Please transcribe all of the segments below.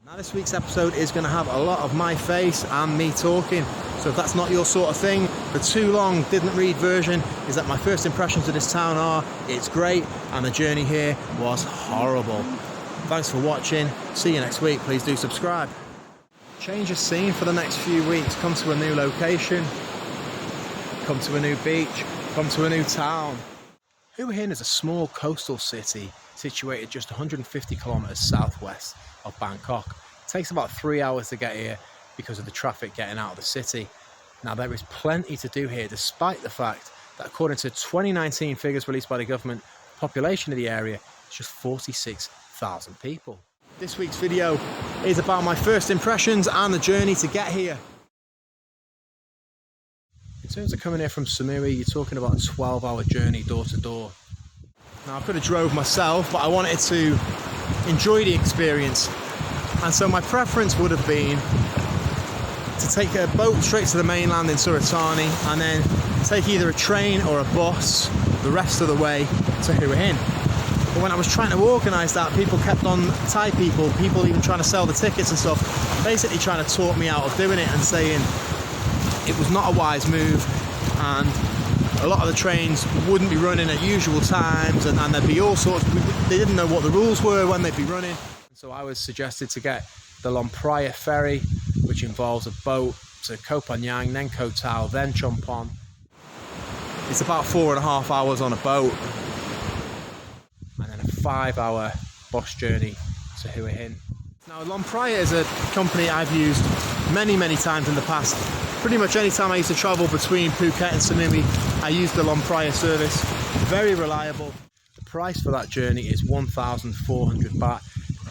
Now this week's episode is going to have a lot of my face and me talking, so if that's not your sort of thing, the too long didn't read version is that my first impressions of this town are it's great and the journey here was horrible. Thanks for watching, see you next week, please do subscribe. Change of scene for the next few weeks, come to a new location, come to a new beach, come to a new town. Hua Hin is a small coastal city situated just 150 kilometers southwest of Bangkok. It takes about 3 hours to get here because of the traffic getting out of the city. Now there is plenty to do here despite the fact that according to 2019 figures released by the government, the population of the area is just 46,000 people. This week's video is about my first impressions and the journey to get here. In terms of coming here from Samui, you're talking about a 12-hour journey door to door. Now I could have drove myself, but I wanted to enjoy the experience, and so my preference would have been to take a boat straight to the mainland in Suratani and then take either a train or a bus the rest of the way to Hua Hin. But when I was trying to organise that, people kept on, Thai people even trying to sell the tickets and stuff, basically trying to talk me out of doing it and saying it was not a wise move, and a lot of the trains wouldn't be running at usual times, and there'd be all sorts, they didn't know what the rules were when they'd be running. So I was suggested to get the Lompraya ferry, which involves a boat to Koh Phangan, then Koh Tao, then Chompon. It's about 4.5 hours on a boat, and then a 5-hour bus journey to Hua Hin. Now Lompraya is a company I've used many times in the past. Pretty much any time I used to travel between Phuket and Samui, I used the Lompraya service. Very reliable. The price for that journey is 1,400 baht.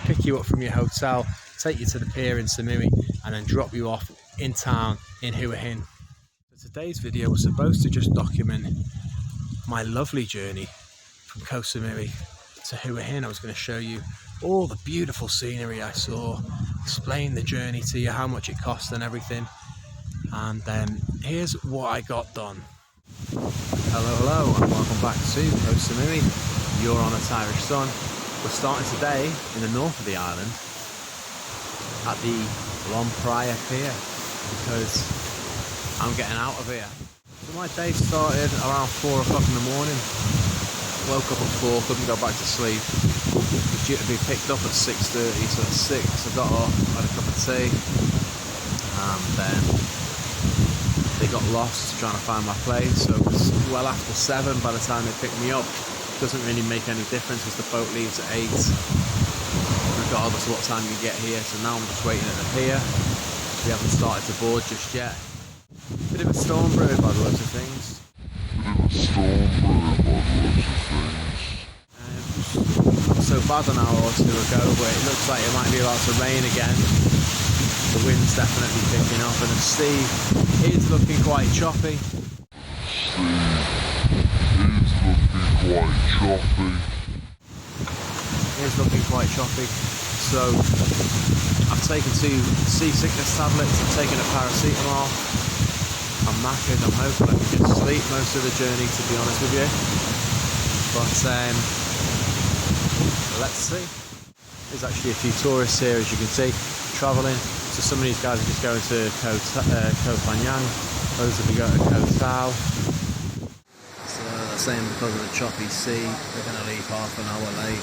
Pick you up from your hotel, take you to the pier in Samui, and then drop you off in town in Hua Hin. So today's video was supposed to just document my lovely journey from Koh Samui to Hua Hin. I was going to show you all the beautiful scenery I saw, explain the journey to you, how much it cost and everything. And then here's what I got done. Hello and welcome back to Koh Samui. You're on a Thairish Sun. We're starting today in the north of the island at the Lompraya pier because I'm getting out of here. So my day started around 4 o'clock in the morning. Woke up at 4, couldn't go back to sleep. Was due to be picked up at 6:30, so at 6 I got up, had a cup of tea, and then they got lost trying to find my place, so it was well after 7 by the time they picked me up. Doesn't really make any difference as the boat leaves at 8, regardless of what time you get here. So now I'm just waiting at the pier. We haven't started to board just yet. Bit of a storm brewing by the looks of things. Not so bad an hour or two ago, but it looks like it might be about to rain again. The wind's definitely picking up, and the sea is looking quite choppy. So I've taken 2 seasickness tablets, I've taken a paracetamol. I'm knackered, I'm hoping I can get sleep most of the journey, to be honest with you. But let's see. There's actually a few tourists here, as you can see, travelling. So some of these guys are just going to Koh Phangan, others will be going to Koh Tao. So they're saying because of the choppy sea, they're going to leave half an hour late.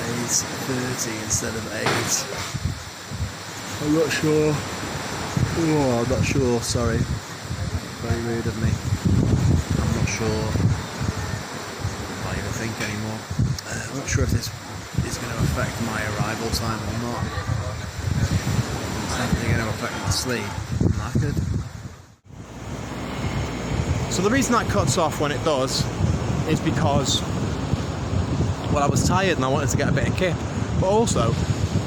8:30 instead of 8. I'm not sure. Oh, I'm not sure, sorry. Very rude of me. I'm not sure. I can't even think anymore. I'm not sure if this is going to affect my arrival time or not. It's definitely going to affect my sleep. I'm knackered. So the reason that cuts off when it does is because, well, I was tired and I wanted to get a bit of kip, but also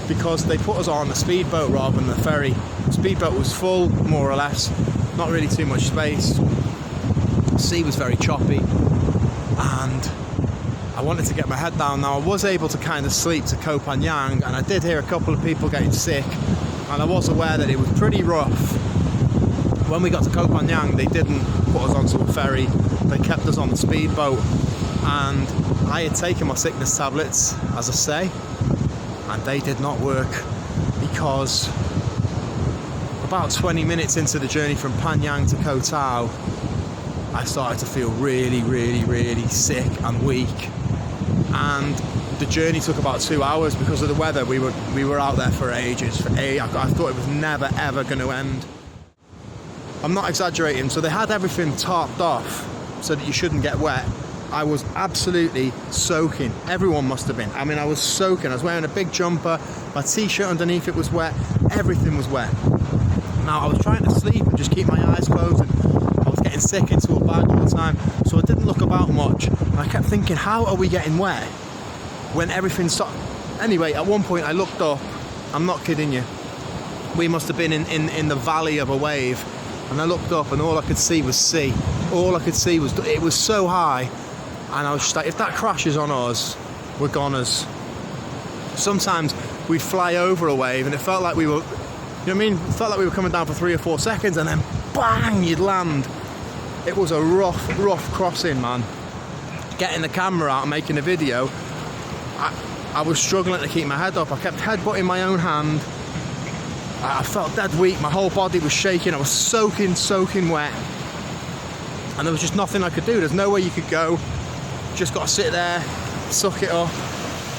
because they put us on a speedboat rather than the ferry. The speedboat was full, more or less, not really too much space. The sea was very choppy, and I wanted to get my head down. Now I was able to kind of sleep to Koh Phangan, and I did hear a couple of people getting sick, and I was aware that it was pretty rough. When we got to Koh Phangan, they didn't put us onto a ferry, they kept us on the speedboat, and I had taken my sickness tablets, as I say, and they did not work, because about 20 minutes into the journey from Panyang to Koh Tao, I started to feel really sick and weak, and the journey took about 2 hours because of the weather. We were out there for ages. I thought it was never ever going to end. I'm not exaggerating. So they had everything tarped off so that you shouldn't get wet. I was absolutely soaking. Everyone must have been. I mean, I was soaking. I was wearing a big jumper. My t-shirt underneath it was wet. Everything was wet. Now, I was trying to sleep and just keep my eyes closed, and I was getting sick into a bag all the time, so I didn't look about much. And I kept thinking, how are we getting wet when everything stopped? Anyway, at one point I looked up. I'm not kidding you. We must have been in the valley of a wave. And I looked up and all I could see was sea. All I could see was, it was so high. And I was just like, if that crashes on us, we're goners. Sometimes we'd fly over a wave and it felt like we were, you know what I mean? It felt like we were coming down for 3 or 4 seconds and then bang, you'd land. It was a rough crossing, man. Getting the camera out and making a video, I was struggling to keep my head up. I kept headbutting my own hand. I felt dead weak, my whole body was shaking, I was soaking wet. And there was just nothing I could do. There's nowhere you could go. Just got to sit there, suck it up.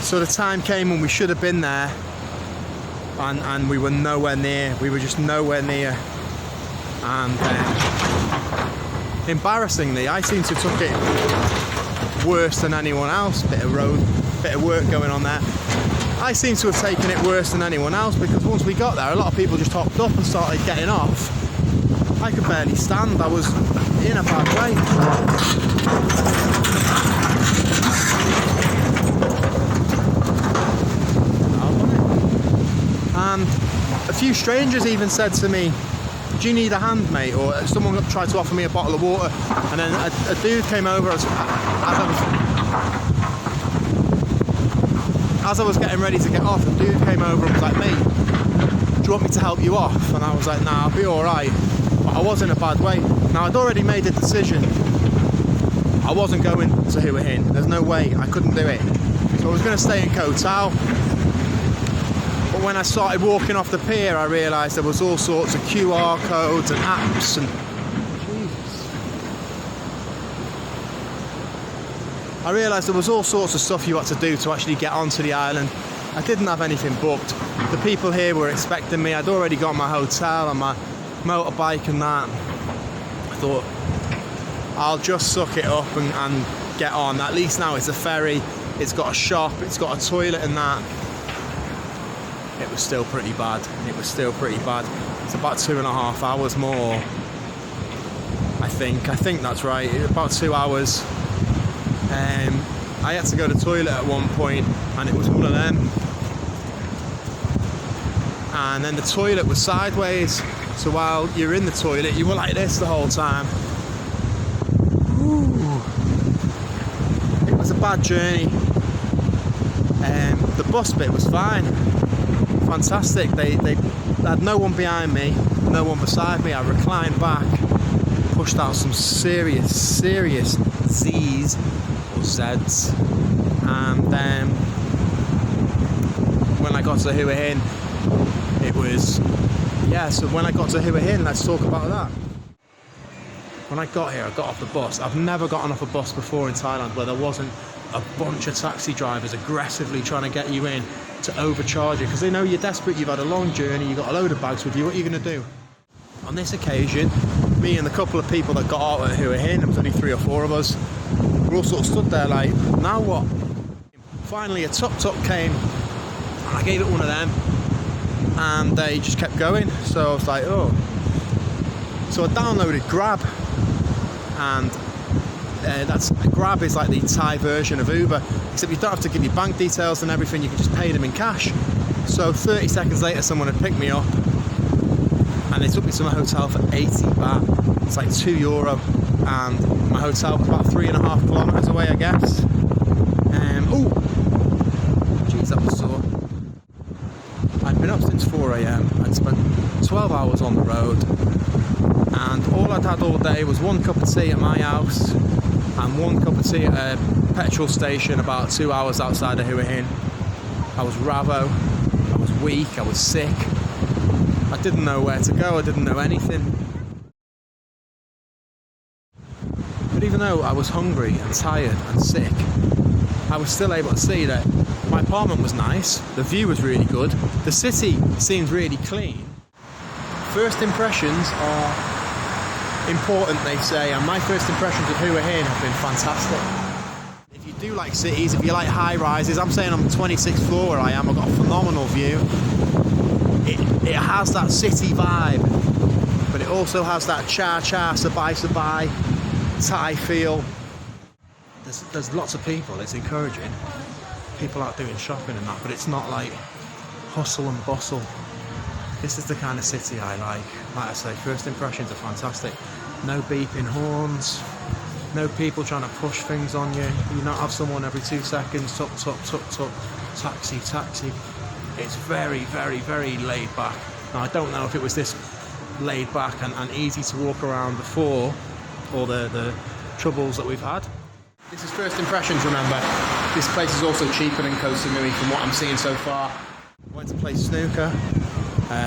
So the time came when we should have been there, and we were nowhere near. We were just nowhere near. And embarrassingly, I seem to have took it worse than anyone else. Bit of work going on there. I seem to have taken it worse than anyone else, because once we got there, a lot of people just hopped up and started getting off. I could barely stand. I was in a bad way. And a few strangers even said to me, "Do you need a hand, mate?" Or someone tried to offer me a bottle of water, and then a dude came over as I was getting ready to get off. A dude came over and was like, "Mate, do you want me to help you off?" And I was like, "Nah, I'll be alright." But I was in a bad way. Now, I'd already made a decision. I wasn't going to Hua Hin. There's no way. I couldn't do it. So I was going to stay in Koh Tao. But when I started walking off the pier, I realised there was all sorts of QR codes and apps and... I realised there was all sorts of stuff you had to do to actually get onto the island. I didn't have anything booked. The people here were expecting me. I'd already got my hotel and my motorbike and that. I thought, I'll just suck it up and get on. At least now it's a ferry, it's got a shop, it's got a toilet and that. It was still pretty bad. It was still pretty bad. It's about 2.5 hours more. I think that's right. About 2 hours. I had to go to the toilet at one point, and it was one of them. And then the toilet was sideways, so while you're in the toilet, you were like this the whole time. Ooh. It was a bad journey. The bus bit was fine. Fantastic. They had no one behind me, no one beside me. I reclined back, pushed out some serious Z's or Z's, and then when I got to Hua Hin, it was, so when I got to Hua Hin, let's talk about that. When I got here, I got off the bus. I've never gotten off a bus before in Thailand where there wasn't a bunch of taxi drivers aggressively trying to get you in to overcharge you, because they know you're desperate, you've had a long journey, you've got a load of bags with you, what are you going to do? On this occasion, me and a couple of people that got out at Hua Hin, there was only 3 or 4 of us, we all sort of stood there like, now what? Finally a tuk-tuk came, and I gave it one of them, and they just kept going, so I was like, oh. So I downloaded Grab, and Grab is like the Thai version of Uber, except you don't have to give your bank details and everything, you can just pay them in cash. So 30 seconds later, someone had picked me up, and they took me to my hotel for 80 baht. It's like €2, and my hotel was about 3.5 kilometres away, I guess. Jeez, that was sore. I'd been up since 4 AM. I'd spent 12 hours on the road, and all I'd had all day was 1 cup of tea at my house and 1 cup of tea at a petrol station about 2 hours outside of Hua Hin. I was ravo, I was weak, I was sick. I didn't know where to go, I didn't know anything. But even though I was hungry and tired and sick, I was still able to see that my apartment was nice, the view was really good, the city seemed really clean. First impressions are important, they say, and my first impressions of Hua Hin have been fantastic. If you do like cities, if you like high rises, I'm saying on the 26th floor where I am, I've got a phenomenal view. It has that city vibe, but it also has that cha-cha, sabai, Thai feel. There's lots of people, it's encouraging. People out doing shopping and that, but it's not like hustle and bustle. This is the kind of city I like. Like I say, first impressions are fantastic. No beeping horns, no people trying to push things on you. You not have someone every 2 seconds, tuk, taxi. It's very, very, very laid back. Now, I don't know if it was this laid back and easy to walk around before all the troubles that we've had. This is first impressions, remember. This place is also cheaper than Koh Samui from what I'm seeing so far. I went to play snooker.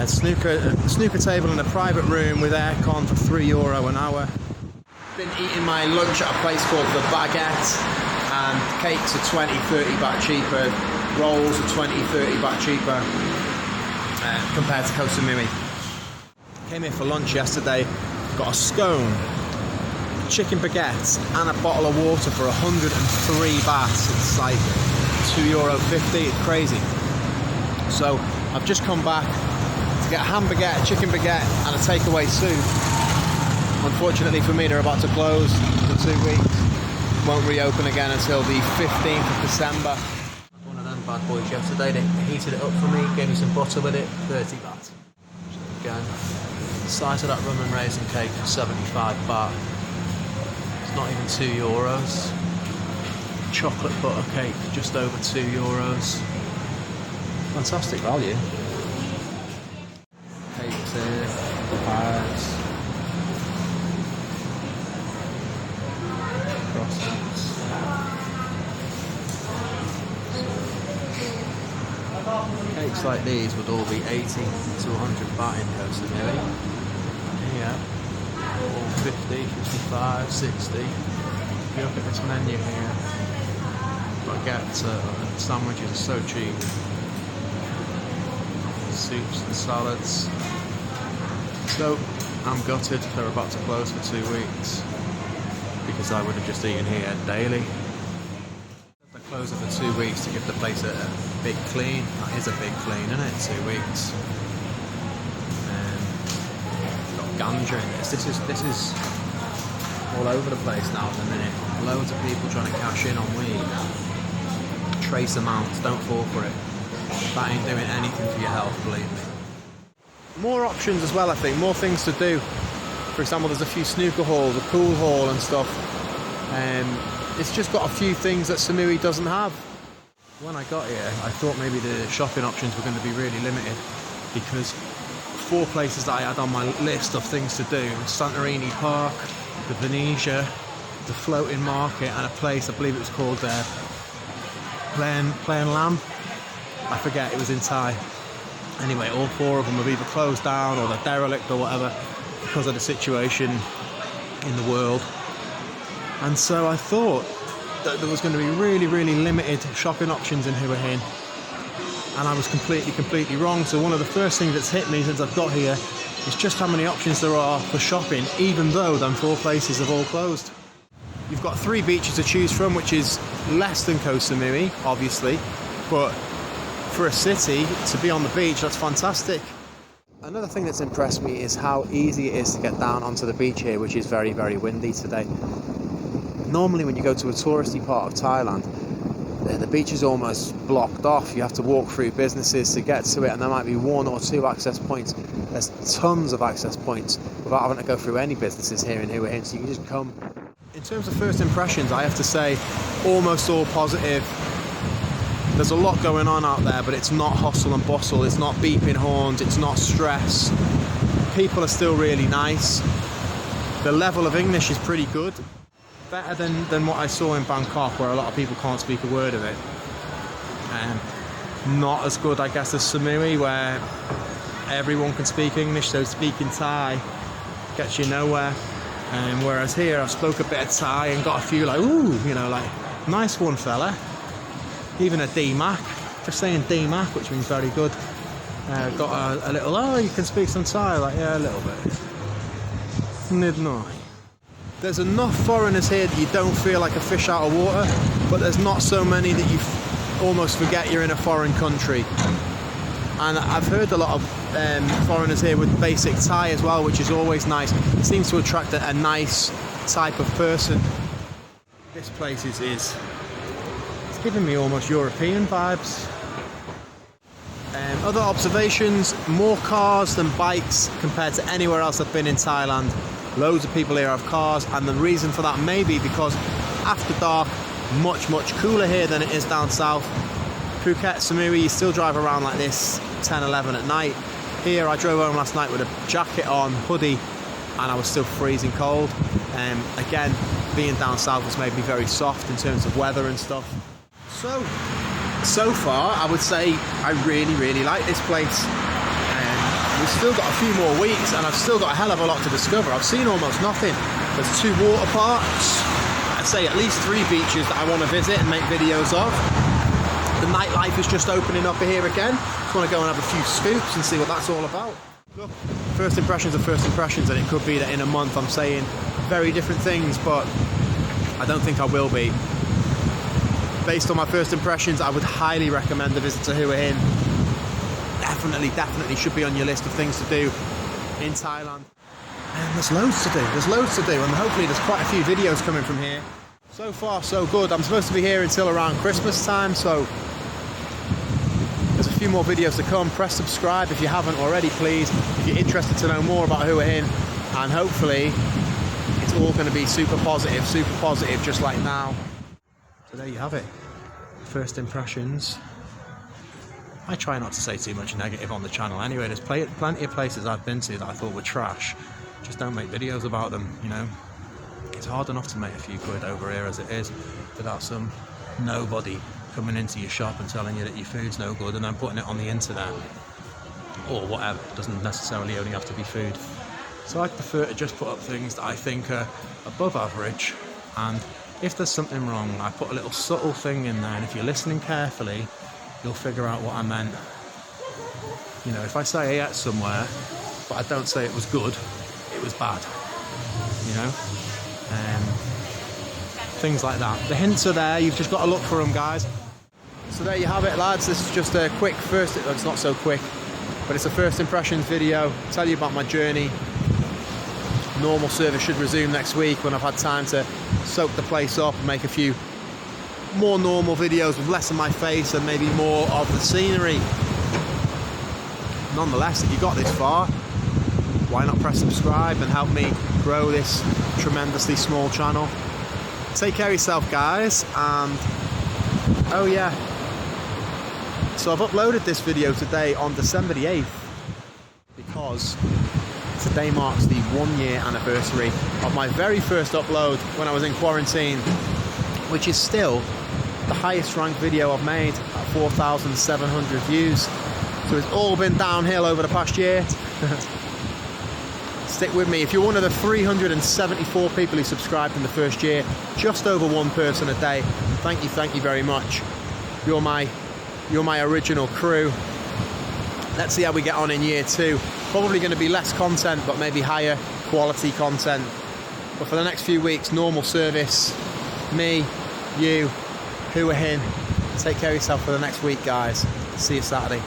Snooker table in a private room with aircon for €3 an hour. Been eating my lunch at a place called The Baguette, and cakes are 20-30 baht cheaper, rolls are 20-30 baht cheaper compared to Koh Samui. Came here for lunch yesterday, got a scone, chicken baguette and a bottle of water for 103 baht. It's like €2.50, it's crazy. So I've just come back to get a ham baguette, chicken baguette and a takeaway soup. Unfortunately for me, they're about to close for 2 weeks. Won't reopen again until the 15th of December. One of them bad boys yesterday, they heated it up for me, gave me some butter with it, 30 baht. Again, the size of that rum and raisin cake for 75 baht. It's not even €2. Chocolate butter cake, just over €2. Fantastic value. Cakes here, pies, croissants. Cakes like these would all be 80 to 100 baht in Koh Samui. Here, all 50, 55, 60. If you look at this menu here, baguettes and sandwiches are so cheap. Soups and salads. So I'm gutted they're about to close for 2 weeks because I would have just eaten here daily. They're closing for 2 weeks to give the place a big clean. That is a big clean, isn't it? 2 weeks. Got ganja in this. This is all over the place now at the minute. Loads of people trying to cash in on weed. Trace amounts, don't fall for it. That ain't doing anything for your health, believe me. More options as well, I think. More things to do. For example, there's a few snooker halls, a pool hall and stuff. It's just got a few things that Samui doesn't have. When I got here, I thought maybe the shopping options were going to be really limited because 4 places that I had on my list of things to do: Santorini Park, the Venetia, the floating market, and a place, I believe it was called Plain Lamb. I forget, it was in Thai. Anyway, all 4 of them have either closed down or they're derelict or whatever because of the situation in the world. And so I thought that there was going to be really, really limited shopping options in Hua Hin. And I was completely wrong. So one of the first things that's hit me since I've got here is just how many options there are for shopping, even though them 4 places have all closed. You've got 3 beaches to choose from, which is less than Koh Samui, obviously, but for a city to be on the beach, that's fantastic. Another thing that's impressed me is how easy it is to get down onto the beach here, which is very, very windy today. Normally when you go to a touristy part of Thailand, the beach is almost blocked off. You have to walk through businesses to get to it, and there might be 1 or 2 access points. There's tons of access points without having to go through any businesses here in Hua Hin, so you can just come. In terms of first impressions, I have to say almost all positive. There's a lot going on out there, but it's not hustle and bustle, it's not beeping horns, it's not stress. People are still really nice. The level of English is pretty good. Better than what I saw in Bangkok, where a lot of people can't speak a word of it. not as good, I guess, as Samui, where everyone can speak English, so speaking Thai gets you nowhere. Whereas here, I spoke a bit of Thai and got a few like, ooh, you know, like, nice one, fella. Even a D-Mac, just saying D-Mac, which means very good. Got a little, oh, you can speak some Thai, like, yeah, a little bit. No. There's enough foreigners here that you don't feel like a fish out of water, but there's not so many that you almost forget you're in a foreign country. And I've heard a lot of foreigners here with basic Thai as well, which is always nice. It seems to attract a nice type of person. This place is it's giving me almost European vibes. Other observations, more cars than bikes compared to anywhere else I've been in Thailand. Loads of people here have cars, and the reason for that may be because after dark, much cooler here than it is down south. Phuket, Samui, you still drive around like this 10, 11 at night. Here, I drove home last night with a jacket on, hoodie, and I was still freezing cold. Again, being down south has made me very soft in terms of weather and stuff. So far, I would say I really like this place. We've still got a few more weeks, and I've still got a hell of a lot to discover. I've seen almost nothing. There's 2 water parks. I'd say at least 3 beaches that I want to visit and make videos of. The nightlife is just opening up here again. Just want to go and have a few scoops and see what that's all about. Look, first impressions are first impressions, and it could be that in a month I'm saying very different things, but I don't think I will be. Based on my first impressions, I would highly recommend a visit to Hua Hin. Definitely should be on your list of things to do in Thailand. And there's loads to do, and hopefully there's quite a few videos coming from here. So far, so good. I'm supposed to be here until around Christmas time, so there's a few more videos to come. Press subscribe if you haven't already, please, if you're interested to know more about Hua Hin, and hopefully it's all going to be super positive, just like now. So there you have it. First impressions. I try not to say too much negative on the channel anyway. There's plenty of places I've been to that I thought were trash. Just don't make videos about them, you know. It's hard enough to make a few quid over here as it is without some nobody coming into your shop and telling you that your food's no good and then putting it on the internet or whatever. It doesn't necessarily only have to be food. So I prefer to just put up things that I think are above average, and if there's something wrong, I put a little subtle thing in there, and if you're listening carefully, you'll figure out what I meant. You know, if I say I ate somewhere, but I don't say it was good, it was bad. You know? Things like that. The hints are there, you've just got to look for them, guys. So there you have it, lads. This is just a quick first, it's not so quick, but it's a first impressions video. Tell you about my journey. Normal service should resume next week when I've had time to soak the place up and make a few more normal videos with less of my face and maybe more of the scenery. Nonetheless, if you got this far, why not press subscribe and help me grow this tremendously small channel. Take care of yourself, guys, and oh yeah, so I've uploaded this video today on December the 8th because today marks the 1-year anniversary of my very first upload when I was in quarantine, which is still the highest ranked video I've made at 4,700 views. So it's all been downhill over the past year. Stick with me. If you're one of the 374 people who subscribed in the first year, just over 1 person a day, thank you very much. You're my original crew. Let's see how we get on in year 2. Probably going to be less content, but maybe higher quality content. But for the next few weeks, normal service, me, you, Hua Hin. Take care of yourself for the next week, guys. See you Saturday.